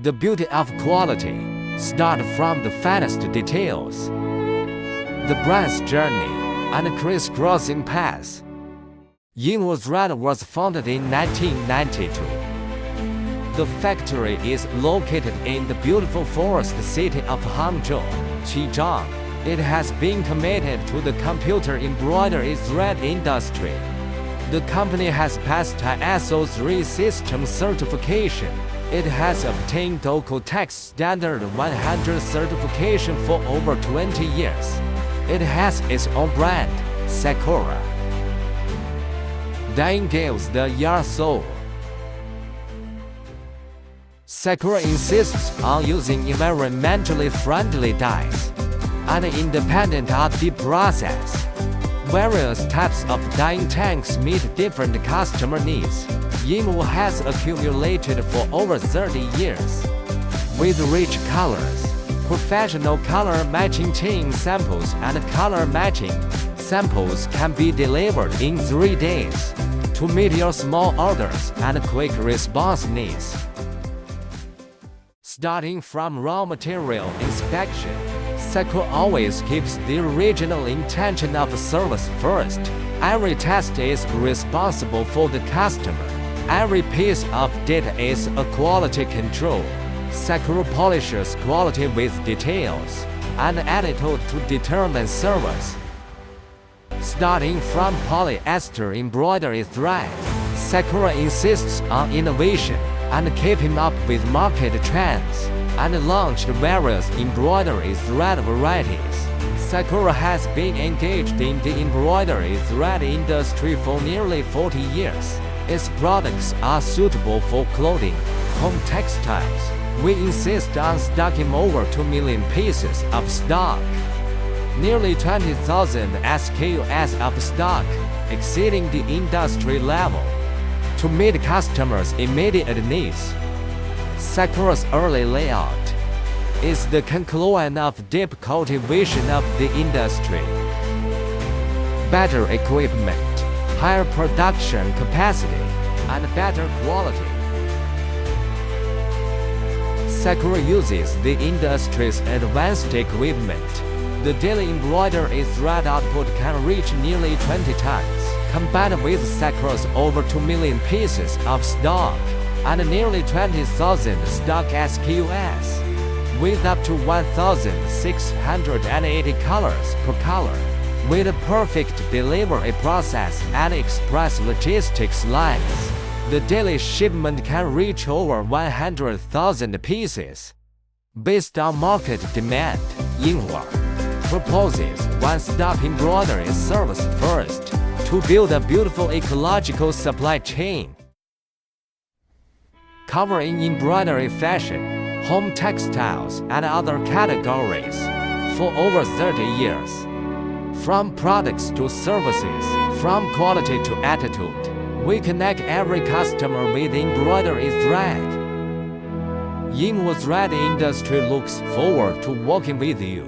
The beauty of quality starts from the finest details. The brand's journey and crisscrossing paths. Yinwu Thread was founded in 1992. The factory is located in the beautiful forest city of Hangzhou, Zhejiang. It has been committed to the computer embroidery thread industry. The company has passed ISO 3 system certification. It has obtained OECO-Tex Standard 100 certification for over 20 years. It has its own brand, Sakura. Dyeing gives the yarn soul. Sakura insists on using environmentally friendly dyes and independent RD process. Various types of dyeing tanks meet different customer needs. Yinwu has accumulated for over 30 years. With rich colors, professional color matching chain samples and color matching samples can be delivered in 3 days to meet your small orders and quick response needs. Starting from raw material inspection, Sakura always keeps the original intention of service first. Every test is responsible for the customer. Every piece of data is a quality control. Sakura polishes quality with details and attitude to determine service. Starting from polyester embroidery thread, Sakura insists on innovation and keeping up with market trends, and launched various embroidery thread varieties. Sakura has been engaged in the embroidery thread industry for nearly 40 years. Its products are suitable for clothing, home textiles. We insist on stocking over 2 million pieces of stock. Nearly 20,000 SKUs of stock, exceeding the industry level. To meet customers' immediate needs, Sakura's early layout is the conclusion of deep cultivation of the industry. Better equipment, higher production capacity, and better quality. Sakura uses the industry's advanced equipment. The daily embroidery thread output can reach nearly 20 tons. Combined with Sakura's over 2 million pieces of stock and nearly 20,000 stock SKUs, with up to 1,680 colors per color, with a perfect delivery process and express logistics lines, the daily shipment can reach over 100,000 pieces. Based on market demand, Yinwu proposes one-stop embroidery service first, to build a beautiful ecological supply chain. Covering embroidery fashion, home textiles, and other categories for over 30 years. From products to services, from quality to attitude, we connect every customer with embroidery thread. Yinwu Thread Industry looks forward to working with you.